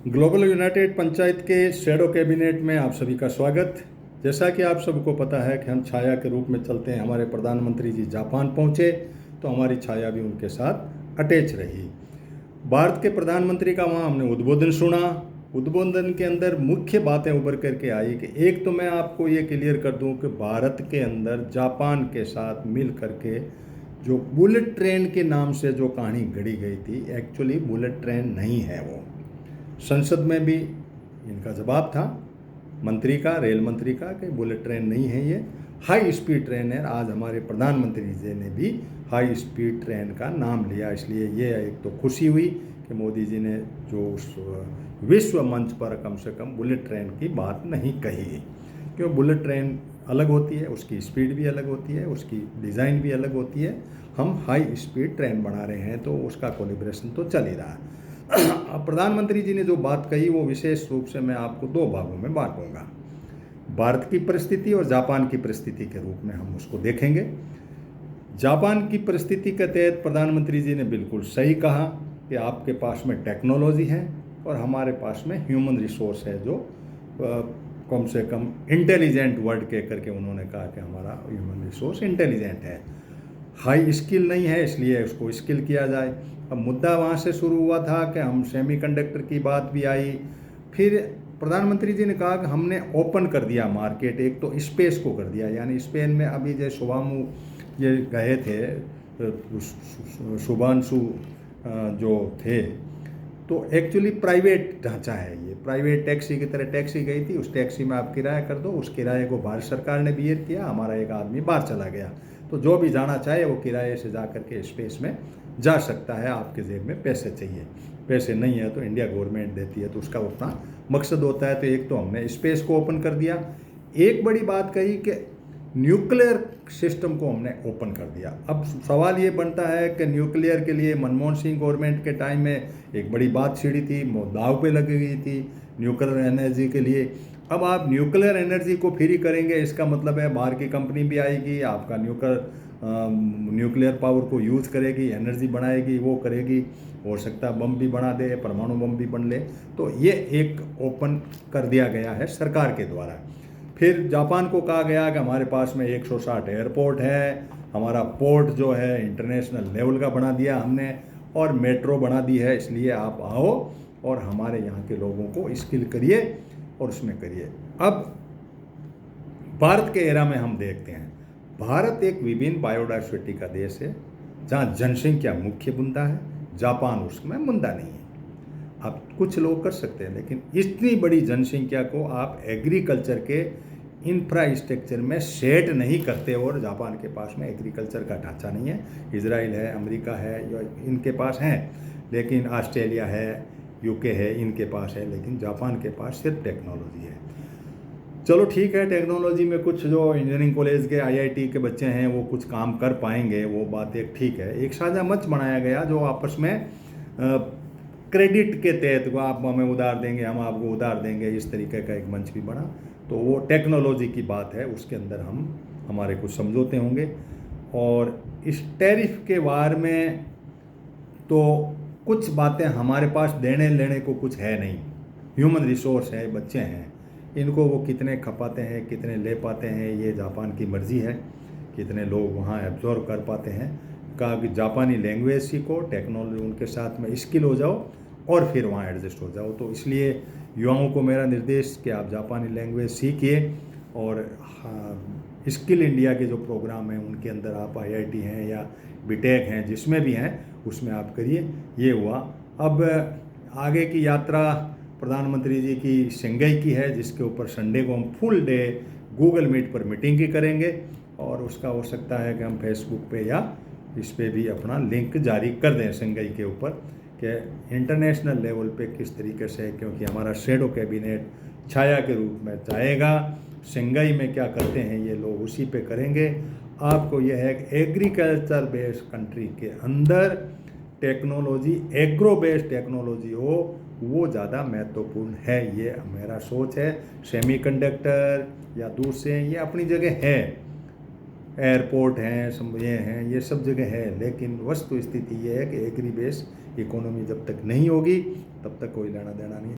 Global United panchayat के shadow cabinet में आप सभी का स्वागत। जैसा कि आप सबको पता है कि हम छाया के रूप में चलते हैं। हमारे प्रधानमंत्री जी जापान पहुंचे तो हमारी छाया भी उनके साथ अटैच रही। भारत के प्रधानमंत्री का वहाँ हमने उद्बोधन सुना। उद्बोधन के अंदर मुख्य बातें उभर करके आई कि एक तो मैं आपको ये क्लियर कर दूं कि भारत के अंदर जापान के साथ मिल करके जो बुलेट ट्रेन के नाम से जो कहानी गढ़ी गई थी, एक्चुअली बुलेट ट्रेन नहीं है वो। संसद में भी इनका जवाब था मंत्री का, रेल मंत्री का, कि बुलेट ट्रेन नहीं है, ये हाई स्पीड ट्रेन है। आज हमारे प्रधानमंत्री जी ने भी हाई स्पीड ट्रेन का नाम लिया, इसलिए ये एक तो खुशी हुई कि मोदी जी ने जो उस विश्व मंच पर कम से कम बुलेट ट्रेन की बात नहीं कही। क्यों? बुलेट ट्रेन अलग होती है, उसकी स्पीड भी अलग होती है, उसकी डिज़ाइन भी अलग होती है। हम हाई स्पीड ट्रेन बना रहे हैं तो उसका कोलिब्रेशन तो चल ही रहा है। प्रधानमंत्री जी ने जो बात कही वो विशेष रूप से मैं आपको दो भागों में बांटूंगा। भारत की परिस्थिति और जापान की परिस्थिति के रूप में हम उसको देखेंगे। जापान की परिस्थिति के तहत प्रधानमंत्री जी ने बिल्कुल सही कहा कि आपके पास में टेक्नोलॉजी है और हमारे पास में ह्यूमन रिसोर्स है, जो कम से कम इंटेलिजेंट वर्ड कह करके उन्होंने कहा कि हमारा ह्यूमन रिसोर्स इंटेलिजेंट है। हाई स्किल नहीं है, इसलिए उसको स्किल किया जाए। अब मुद्दा वहाँ से शुरू हुआ था कि हम सेमीकंडक्टर की बात भी आई। फिर प्रधानमंत्री जी ने कहा कि हमने ओपन कर दिया मार्केट, एक तो स्पेस को कर दिया। यानी स्पेन में अभी जो शुभामू ये गए थे, शुभांशु जो थे, तो एक्चुअली प्राइवेट ढांचा है ये, प्राइवेट टैक्सी की तरह टैक्सी गई थी। उस टैक्सी में आप किराया कर दो, उस किराए को भारत सरकार ने बियर किया, हमारा एक आदमी बाहर चला गया। तो जो भी जाना चाहे वो किराए से जा करके स्पेस में जा सकता है। आपके जेब में पैसे चाहिए, पैसे नहीं है तो इंडिया गवर्नमेंट देती है, तो उसका उतना मकसद होता है। तो एक तो हमने स्पेस को ओपन कर दिया। एक बड़ी बात कही कि न्यूक्लियर सिस्टम को हमने ओपन कर दिया। अब सवाल ये बनता है कि न्यूक्लियर के लिए मनमोहन सिंह गवर्नमेंट के टाइम में एक बड़ी बात छिड़ी थी, दाव पे लगी गई थी न्यूक्लियर एनर्जी के लिए। अब आप न्यूक्लियर एनर्जी को फ्री करेंगे, इसका मतलब है बाहर की कंपनी भी आएगी, आपका न्यूक्लियर पावर को यूज करेगी, एनर्जी बनाएगी, वो करेगी, हो सकता है बम भी बना दे, परमाणु बम भी बन ले। तो ये एक ओपन कर दिया गया है सरकार के द्वारा। फिर जापान को कहा गया कि हमारे पास में 160 एयरपोर्ट है, हमारा पोर्ट जो है इंटरनेशनल लेवल का बना दिया हमने, और मेट्रो बना दी है, इसलिए आप आओ और हमारे यहाँ के लोगों को स्किल करिए और उसमें करिए। अब भारत के एरा में हम देखते हैं, भारत एक विभिन्न बायोडाइवर्सिटी का देश है जहाँ जनसंख्या मुख्य मुद्दा है, जापान उसमें मुद्दा नहीं है। आप कुछ लोग कर सकते हैं, लेकिन इतनी बड़ी जनसंख्या को आप एग्रीकल्चर के इंफ्रास्ट्रक्चर में सेट नहीं करते। और जापान के पास में एग्रीकल्चर का ढांचा नहीं है। इजराइल है, अमेरिका है, इनके पास हैं, लेकिन ऑस्ट्रेलिया है, यूके है, इनके पास है, लेकिन जापान के पास सिर्फ टेक्नोलॉजी है। चलो ठीक है, टेक्नोलॉजी में कुछ जो इंजीनियरिंग कॉलेज के आईआईटी के बच्चे हैं वो कुछ काम कर पाएंगे, वो बात एक ठीक है। एक साझा मंच बनाया गया जो आपस में क्रेडिट के तहत आप हमें उधार देंगे, हम आपको उधार देंगे, इस तरीके का एक मंच भी बना। तो वो टेक्नोलॉजी की बात है, उसके अंदर हमारे कुछ समझौते होंगे। और इस टैरिफ के बारे में तो कुछ बातें हमारे पास देने लेने को कुछ है नहीं। ह्यूमन रिसोर्स है, बच्चे हैं, इनको वो कितने खपाते हैं, कितने ले पाते हैं, ये जापान की मर्जी है। कितने लोग वहाँ एब्जॉर्व कर पाते हैं। कहा कि जापानी लैंग्वेज सीखो, टेक्नोलॉजी उनके साथ में स्किल हो जाओ और फिर वहाँ एडजस्ट हो जाओ। तो इसलिए युवाओं को मेरा निर्देश कि आप जापानी लैंग्वेज सीखिए और स्किल इंडिया के जो प्रोग्राम हैं उनके अंदर आप आईआईटी हैं या बीटेक हैं, जिसमें भी हैं उसमें आप करिए। ये हुआ। अब आगे की यात्रा प्रधानमंत्री जी की शंघाई की है, जिसके ऊपर संडे को हम फुल डे गूगल मीट पर मीटिंग की करेंगे, और उसका हो सकता है कि हम फेसबुक पे या इस पे भी अपना लिंक जारी कर दें शंघाई के ऊपर कि इंटरनेशनल लेवल पे किस तरीके से, क्योंकि हमारा शैडो कैबिनेट छाया के रूप में जाएगा। शंघाई में क्या करते हैं ये लोग उसी पे करेंगे। आपको यह है कि एग्रीकल्चर बेस्ड कंट्री के अंदर टेक्नोलॉजी, एग्रो बेस्ड टेक्नोलॉजी हो, वो ज़्यादा महत्वपूर्ण है। ये मेरा सोच है। सेमीकंडक्टर या दूसरे ये अपनी जगह है, एयरपोर्ट हैं, ये सब जगह है, लेकिन वस्तु स्थिति ये है कि एग्री बेस्ड इकोनॉमी जब तक नहीं होगी तब तक कोई लेना देना नहीं।